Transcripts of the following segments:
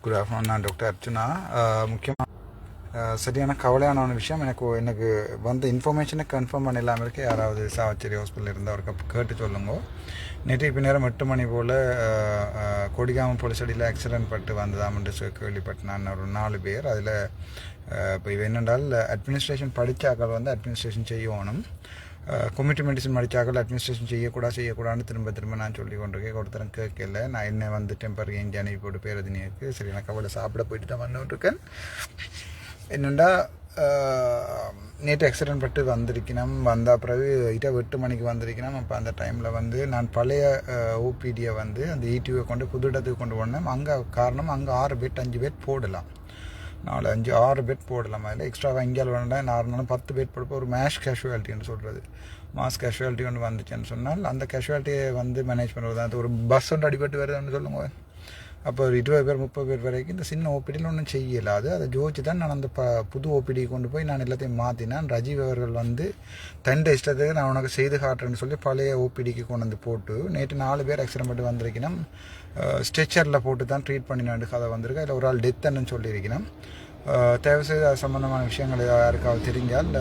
Good afternoon. நான் doctor Archuna. முக்கியமாக சரியான கவலையான விஷயம் எனக்கு வந்த இன்ஃபர்மேஷனை கன்ஃபார்ம் பண்ணிடலாமல் இருக்க. யாராவது சாவச்சேரி ஹாஸ்பிட்டலில் இருந்தால் அவருக்கு கேட்டு சொல்லுங்க. நேற்று இப்போ நேரம் 8 மணி போல் கொடிகாமம் போலீஸ் அடியில் ஆக்சிடென்ட் பட்டு வந்ததாமன்று கேள்விப்பட்டு நான் ஒரு 4 பேர். அதில் இப்போ இவ என்னென்றால் அட்மினிஸ்ட்ரேஷன் படித்தாக்கள் வந்து அட்மினிஸ்ட்ரேஷன் செய்யணும், கம்யூனிட்டி மெடிசன் படித்தாக்கள் அட்மினிஸ்ட்ரேஷன் செய்யக்கூடாதுன்னு திரும்ப நான் சொல்லி கொண்டிருக்கேன். ஒருத்தரம் கேட்கல. நான் என்ன வந்து டெம்பரரி எங்கே அனுப்பி போட்டு பேரதினிக்கு சரி நான் கவலை சாப்பிட போயிட்டு தான் வந்துட்டுருக்கேன். என்னென்னா நேற்று ஆக்சிடென்ட் பட்டு வந்த பிறகு 8 மணிக்கு வந்திருக்கணும். அப்போ அந்த டைமில் வந்து நான் பழைய ஓபிடியை வந்து அந்த ஈடியூவை கொண்டு புது இடத்துக்கு கொண்டு போனேன். அங்கே காரணம் அங்கே 6 பெட் 5 பெட் போடலாம், 4 5 6 பெட் போடலாம். அதில் எக்ஸ்ட்ராவாக இங்கேயால் வேண்டாம், நார்மலாக 10 பெட் போடுப்போ ஒரு மேஷ் கேஷுவாலிட்டின்னு சொல்கிறது. மாஸ் கேஷுவாலிட்டி ஒன்று வந்துச்சுன்னு சொன்னால் அந்த கேஷுவாலிட்டியை வந்து மேனேஜ் பண்ணுறது. அது ஒரு பஸ் ஒன்று அடிபட்டு வருதுன்னு சொல்லுங்க. அப்போ ஒரு 20 பேர் 30 பேர் வரைக்கும் இந்த சின்ன ஓபிடியில் ஒன்றும் செய்யலாது. அதை ஜோதிச்சு தான் நான் அந்த புது ஓபிடி கொண்டு போய் நான் எல்லாத்தையும் மாற்றினேன். ரஜீவ் அவர்கள் வந்து தண்டை இஷ்டத்துக்கு நான் உனக்கு செய்து காட்டுறேன்னு சொல்லி பழைய ஓபிடிக்கு கொண்டு வந்து போட்டு நேற்று 4 பேர் ஆக்சிடென்ட் பட்டு வந்திருக்கணும். ஸ்ட்ரெச்சரில் போட்டு தான் ட்ரீட் பண்ணினாண்டு கதை வந்திருக்கு. அதில் ஒரு ஆள் டெத்துன்னு சொல்லியிருக்கணும். தயவுசெய்து அது சம்மந்தமான விஷயங்கள் யாருக்காவது தெரிஞ்சால்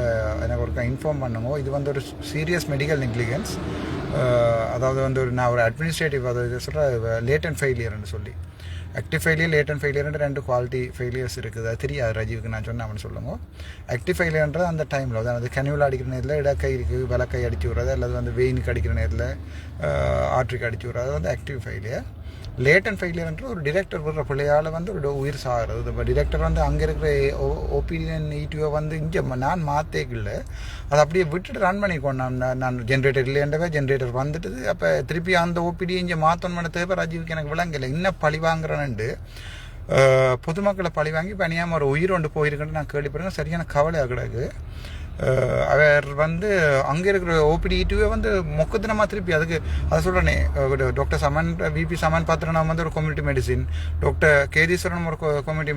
எனக்கு ஒரு இன்ஃபார்ம் பண்ணுங்க. இது வந்து ஒரு சீரியஸ் மெடிக்கல் நெக்லிஜென்ஸ். அதாவது வந்து நான் ஒரு அட்மினிஸ்ட்ரேட்டிவ் அதாவது சொல்கிற லேட்டன்ட் ஃபெயிலியர்னு சொல்லி ஆக்டிவ் ஃபெயிலியர் லேட்டன்ட் ஃபெயிலியர்ன்ற 2 குவாலிட்டி ஃபெயிலியர்ஸ் இருக்குது. அது தெரியாது ரஜீவுக்கு நான் சொன்னேன் அவனு சொல்லுங்க. ஆக்டிவ் ஃபெயிலியர்ன்றது அந்த டைமில் அதாவது கனிவில் அடிக்கிற நேரத்தில் இடக்கை இருக்குது வலக்கை அடிச்சு விட்றது, அல்லது வந்து வெயினுக்கு அடிக்கிற நேரத்தில் ஆற்றுக்கு அடிச்சு விட்றது, அது வந்து ஆக்டிவ் ஃபெயிலியர். லேட்டன் ஃபெயிலியர்ன்ற ஒரு டிரெக்டர் விடுற பிள்ளையால் வந்து ஒரு உயிர் சாகிறது. இப்போ டிரெக்டர் வந்து அங்கே இருக்கிற ஒப்பீனியன் ஈடியூவை வந்து இங்கே நான் மாற்றேக்கில்ல, அதை அப்படியே விட்டுட்டு ரன் பண்ணிக்கோம். நான் ஜென்ரேட்டர் இல்லைன்றவே ஜென்ரேட்டர் வந்துட்டு அப்போ திருப்பி அந்த ஓபிடியை இங்கே மாற்றணும்னு தேவை. ராஜீவுக்கு எனக்கு விளங்கலை. இன்னும் பழி வாங்குறேன்னு பொதுமக்களை பழி வாங்கி இப்போ அநியாமல் ஒரு உயிர் ஒன்று போயிருக்குன்னு நான் கேள்விப்படுறேன். சரியான கவலையாக கிடக்கு. அவர் வந்து அங்கே இருக்கிற ஓபிடி ஈடியூவை வந்து மொக்கத்தினமாக திருப்பி அதுக்கு அதை சொல்கிறேனே. டாக்டர் சமன் விபி சமன் பாத்திரனாம் வந்து ஒரு கம்யூனிட்டி மெடிசின், டாக்டர் கேதீஸ்வரன் ஒரு கம்யூனிட்டி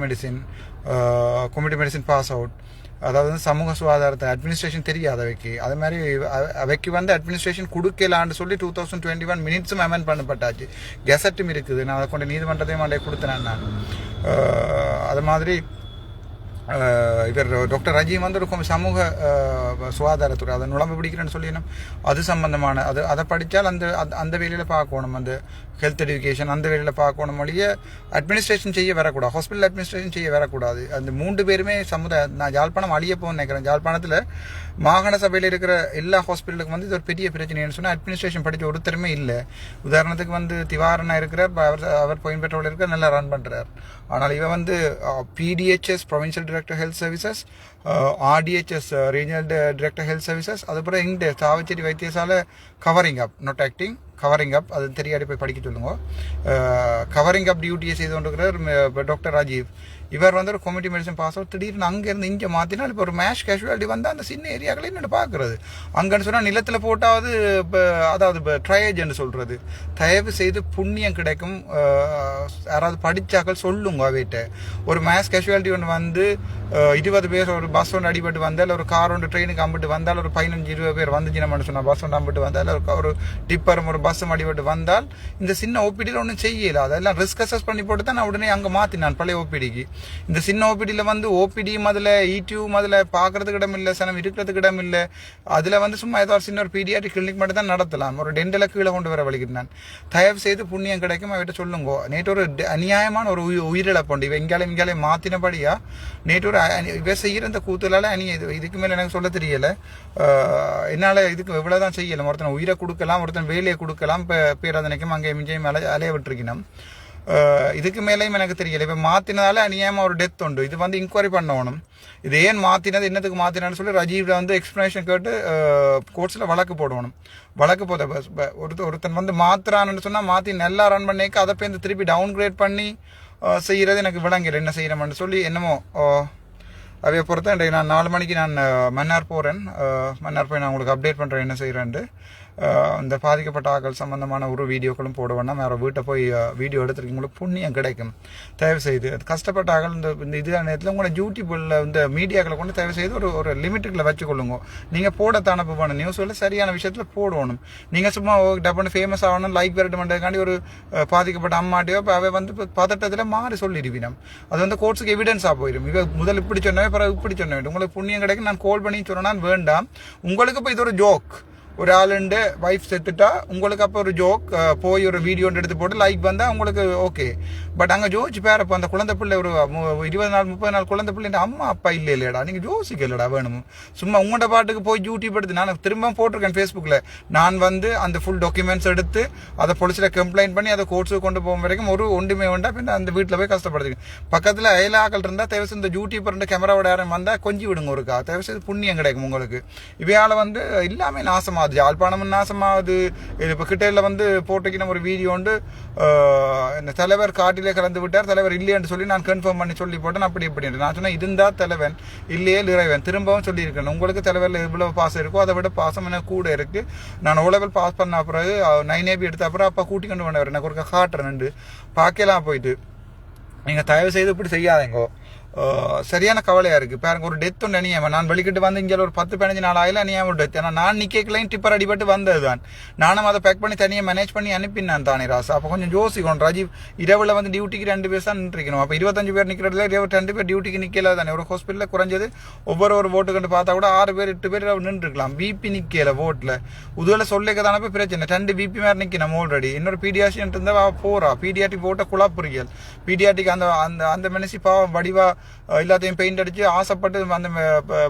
மெடிசின் பாஸ் அவுட். அதாவது வந்து சமூக சுகாதாரத்தை அட்மினிஸ்ட்ரேஷன் தெரியாது அவைக்கு. அது மாதிரி அவைக்கு வந்து அட்மினிஸ்ட்ரேஷன் கொடுக்கலான்னு சொல்லி 2021 மினிட்ஸும் அமெண்ட் பண்ணப்பட்டாச்சு. கெசட்டும் இருக்குது. நான் அதை கொண்டு நீதிமன்றத்தையும் மண்டே கொடுத்தேன் நான். அது மாதிரி இவர் டாக்டர் ரஜீவ் வந்து ஒரு சமூக சுகாதாரத்துறை அதை நுழம்பு பிடிக்கிறேன்னு சொல்லிடணும். அது சம்பந்தமான அதை படித்தால் அந்த வேலையில் பார்க்கணும். அந்த ஹெல்த் எஜுகேஷன் அந்த வேலையில் பார்க்கணும். மொழிய அட்மினிஸ்ட்ரேஷன் செய்ய வரக்கூடாது, ஹாஸ்பிட்டல் அட்மினிஸ்ட்ரேஷன் செய்ய வரக்கூடாது. அந்த 3 பேருமே நான் யாழ்ப்பாணம் அழிய போன்னு நினைக்கிறேன். யாழ்ப்பாணத்தில் மாகாண சபையில் இருக்கிற எல்லா ஹாஸ்பிட்டலுக்கும் வந்து இது ஒரு பெரிய பிரச்சனைன்னு சொன்னால் அட்மினிஸ்ட்ரேஷன் படித்த ஒருத்தருமே இல்லை. உதாரணத்துக்கு வந்து திவாரணா இருக்கிற அவர் பாயிண்ட் பெட்ரோல் இருக்கிற நல்லா ரன் பண்ணுறார். ஆனால் இவன் வந்து PDHS provincial director health services, RDHS regional director health services, அதுக்கப்புறம் இங்கே சாவச்சேரி வைத்தியசாலை covering up not acting covering up அது தெரியாடி போய் படிக்க சொல்லுங்க. கவரிங் அப் டியூட்டியை செய்து கொண்டிருக்கிற டாக்டர் ராஜீவ் இவர் வந்து ஒரு கம்யூனிட்டி மெடிசன் பாஸ் அவுட். திடீர்னு அங்கேருந்து இங்கே மாற்றினால் இப்போ ஒரு மேஷ் கேஷுவாலிட்டி வந்து அந்த சின்ன ஏரியாக்களையும் என்ன பார்க்குறது. அங்கன்னு சொன்னால் நிலத்தில் போட்டாவது இப்போ அதாவது இப்போ ட்ரையேஜ்னு சொல்கிறது. தயவு செய்து புண்ணியம் கிடைக்கும். யாராவது படித்தாக்கள் சொல்லுங்க அவைகிட்ட. ஒரு மேஷ் கேஷுவாலிட்டி ஒன்று வந்து 20 பேர் ஒரு பஸ் ஒன்று அடிபட்டு வந்தால், ஒரு கார் ஒன்று ட்ரெயினுக்கு அம்பிட்டு வந்தால், ஒரு 15-20 பேர் வந்துச்சு நம்ம சொன்னால் பஸ் ஒன்று அம்பிட்டு வந்தால், ஒரு டிப்பரும் ஒரு பஸ்ஸும் அடிபட்டு வந்தால் இந்த சின்ன ஓபிடியில் ஒன்றும் செய்யலை. அதெல்லாம் ரிஸ்க் அசஸ் பண்ணி போட்டு தான் நான் உடனே அங்கே மாற்றினான் பழைய ஓபிடிக்கு. இந்த சின்ன ஓபிடியில் வந்து ஓபிடியும் அதில் ஈடியூவும் அதில் பார்க்கறதுக்கு இடம் இல்லை, சனம் இருக்கிறதுக்கு இடம் இல்லை. அதில் வந்து சும்மா ஏதோ ஒரு சின்ன ஒரு பீடியாட்ரிக் கிளினிக் மட்டும் தான் நடத்தலாம். ஒரு டென்டலை கீழே கொண்டு வர வலிக்கிறேன் நான். தயவு செய்து புண்ணியம் கிடைக்கும் அவர்கிட்ட சொல்லுங்க. நேற்று ஒரு அநியாயமான ஒரு உயிரிழப்பு உண்டு. இங்காலே மாற்றினபடியா நேற்று ஒரு இவ செய்கிற இந்த கூத்துலால் இதுக்கு மேலே எனக்கு சொல்ல தெரியலை. என்னால் இதுக்கு எவ்வளோதான் செய்யலை. ஒருத்தனை உயிரை கொடுக்கலாம், ஒருத்தன் வேலையை கொடுக்கலாம். இப்போ பேராதனைக்கும் அங்கே மிஞ்சையும் அலைய விட்டுருக்கணும். இதுக்கு மேலேயும் எனக்கு தெரியல. இப்போ மாற்றினதால அநியாயமாக ஒரு டெத் உண்டு. இது வந்து இன்கொயரி பண்ணணும். இது ஏன் மாற்றினது, என்னத்துக்கு மாற்றினான்னு சொல்லி ரஜீவில் வந்து எக்ஸ்ப்ளனேஷன் கேட்டு கோர்ட்ஸில் வழக்கு போடணும். வழக்கு போத ஒருத்தன் வந்து மாற்றுறான்னு சொன்னால் மாற்றி நல்லா ரன் பண்ணிக்க அதை போய் திருப்பி டவுன் கிரேட் பண்ணி செய்கிறது எனக்கு விளங்கல. என்ன செய்யணும்னு சொல்லி என்னமோ அவையை பொறுத்த நான் 4 மணிக்கு நான் மன்னார் போகிறேன். மன்னார் போய் நான் உங்களுக்கு அப்டேட் பண்ணுறேன் என்ன செய்கிறேன்ட்டு. இந்த பாதிக்கப்பட்ட ஆக்கள் சம்பந்தமான ஒரு வீடியோக்களும் போட வேண்டாம். வேறு வீட்டை போய் வீடியோ எடுத்துருக்கீங்களுக்கு புண்ணியம் கிடைக்கும். தயவு செய்து கஷ்டப்பட்ட ஆக்கள் இந்த இதுதான் நேரத்தில் உங்களோட யூடியூப்பில் இந்த மீடியாக்களை கொண்டு தயவு செய்து ஒரு லிமிட்டுகளை வச்சுக்கொள்ளுங்க. நீங்கள் போடத்தான போன நியூஸ்களில் சரியான விஷயத்தில் போடணும். நீங்கள் சும்மா டப்புன்னு ஃபேமஸ் ஆகணும், லைக் பெறட்டுமென்றதுக்காண்டி ஒரு பாதிக்கப்பட்ட அம்மாட்டியோ இப்போ அவை வந்து பதட்டத்தில் மாறி சொல்லிடுவினம். அது வந்து கோர்ட்ஸுக்கு எவிடன்ஸாக போயிடும். இவ முதல் இப்படி சொன்னவே பிறகு இப்படி சொன்ன வேண்டும். உங்களுக்கு புண்ணியம் கிடைக்கும். நான் கால் பண்ணி சொன்னால் வேண்டாம். உங்களுக்கு இப்போ இது ஒரு ஜோக். ஒரு ஆளுண்டு வைஃப் செத்துட்டா உங்களுக்கு அப்போ ஒரு ஜோக் போய் ஒரு வீடியோ எடுத்து போட்டு லைக் வந்தால் உங்களுக்கு ஓகே. பட் அங்கே ஜோதிச்சு பேரப்போ அந்த குழந்தை பிள்ளை ஒரு 20 நாள் 30 நாள் குழந்தை பிள்ளை அம்மா அப்பா இல்லை இல்லையடா, நீங்கள் யோசிக்க இல்லைடா வேணும். சும்மா உங்களோட பாட்டுக்கு போய் யூடியூப் எடுத்து நான் திரும்ப போட்டிருக்கேன் ஃபேஸ்புக்கில். நான் வந்து அந்த ஃபுல் டாக்குமெண்ட்ஸ் எடுத்து அதை போலீஸில் கம்ப்ளைண்ட் பண்ணி அதை கோர்ட்ஸுக்கு கொண்டு போகும் வரைக்கும் ஒன்றுமே வேண்டாம். பின்ன அந்த வீட்டில் போய் கஷ்டப்படுறதுக்கு பக்கத்தில் அயலாக்கள் இருந்தால் தேவை இந்த யூடியூப்பர் ரெண்டு கேமராவோட யாரும் வந்தால் கொஞ்சம் விடுங்க ஒருக்கா. தேவை செய்து புண்ணியம் கிடைக்கும் உங்களுக்கு. இவையால் வந்து எல்லாமே நாசமாகுது. யாழ்ப்பாணமும் நாசமாகுது. இப்போ கிட்டையில் வந்து போட்டுக்கின ஒரு வீடியோ உண்டு. இந்த தலைவர் காட்டிலே கலந்து விட்டார், தலைவர் இல்லைன்னு சொல்லி நான் கன்ஃபார்ம் பண்ணி சொல்லி போட்டேன். அப்படி இப்படின்ட்டு நான் சொன்னேன் இருந்தால் தலைவன் இல்லையே இறைவன். திரும்பவும் சொல்லியிருக்கேன் உங்களுக்கு தலைவரில் எவ்வளவு பாசம் இருக்கோ அதை விட பாசம் எனக்கு கூட இருக்குது. நான் O level பாஸ் பண்ண பிறகு 9AB எடுத்த அப்புறம் அப்போ கூட்டி கொண்டு வந்தவர் எனக்கு ஒரு காட்டுறேன் பார்க்கலாம் போயிட்டு. நீங்கள் தயவு செய்து இப்படி செய்யாதீங்கோ. சரியான கவலையாக இருக்குது. பாருங்க ஒரு டெத் ஒன்று அணியாமல் நான் வெளிக்கிட்டு வந்து இங்கே ஒரு 10-15 நாள் ஆகல அணியாமல் டெத். ஏன்னா நான் நிற்கலையும் டிப்பர் அடிபட்டு வந்தது தான். நானும் அதை பேக் பண்ணி தனியாக மேனேஜ் பண்ணி அனுப்பினான் தானே ராசா. அப்போ கொஞ்சம் யோசிக்கணும். ராஜீவ் இரவில் வந்து டியூட்டிக்கு 2 பேர் தான் நின்றுக்கணும். அப்போ 25 பேர் நிற்கிறதுல 22 பேர் டியூட்டிக்கு நிற்கல தானே. ஒரு ஹாஸ்பிட்டலில் குறைஞ்சது ஒவ்வொரு ஓட்டு கண்டு பார்த்தா கூட 6 பேர் 8 பேர் நின்றுருக்கலாம். பிபி நிற்கல ஓட்டில் உதுவில் சொல்லிக்க தானே போய் பிரச்சனை. 2 பிபி மாதிரி நிற்கணும் ஆல்ரெடி. இன்னொரு பீடியாட்ரிஷன் இருந்தால் போகிறா. பீடியாட்ரிக் போட்ட குழாப்புரியல். பீடியாட்ரிக் அந்த அந்த அந்த மனசி பாவம் வடிவா எல்லாத்தையும் பெயிண்ட் அடிச்சு ஆசைப்பட்டு அந்த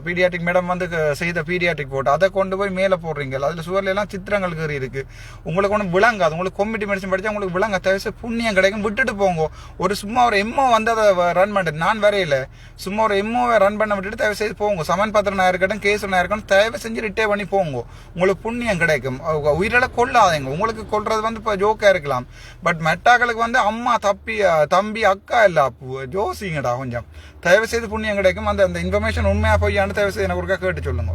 பீடியாட்ரிக் மேடம் வந்து செய்த பீடியாட்ரிக் போட்டு அதை கொண்டு போய் மேலே போடுறீங்க. அதில் சுவர்ல எல்லாம் சித்திரங்கள் கறி இருக்கு. உங்களுக்கு ஒன்றும் விளங்காது. உங்களுக்கு கொமிட்டி மெடிசன் படிச்சா உங்களுக்கு விளங்க. தயவுசு புண்ணியம் கிடைக்கும். விட்டுட்டு போங்க. ஒரு சும்மா ஒரு எம்ஓ வந்து அதை ரன் பண்ணிட்டு நான் வரையில சும்மா ஒரு எம்ஓவை ரன் பண்ண விட்டுட்டு தயவு செய்து போங்க. சமன் பத்திரனா இருக்கட்டும் கேஸ் ஒன்றா இருக்கட்டும் தயவு செஞ்சு ரிட்டே பண்ணி போங்க. உங்களுக்கு புண்ணியம் கிடைக்கும். உயிரில கொள்ளாதீங்க. உங்களுக்கு கொள்றது வந்து இப்போ ஜோக்கா இருக்கலாம். பட் மெட்டாக்களுக்கு வந்து அம்மா தம்பி அக்கா இல்ல ஜோசிங்கடா கொஞ்சம் தயவு செய்து புண்ணியம் கிடைக்கும். அந்த இன்ஃபர்மேஷன் உண்மையா பொய்யான்னு தயவு செய்து எனக்கு ஒருக்கா கேட்டு சொல்லுங்க.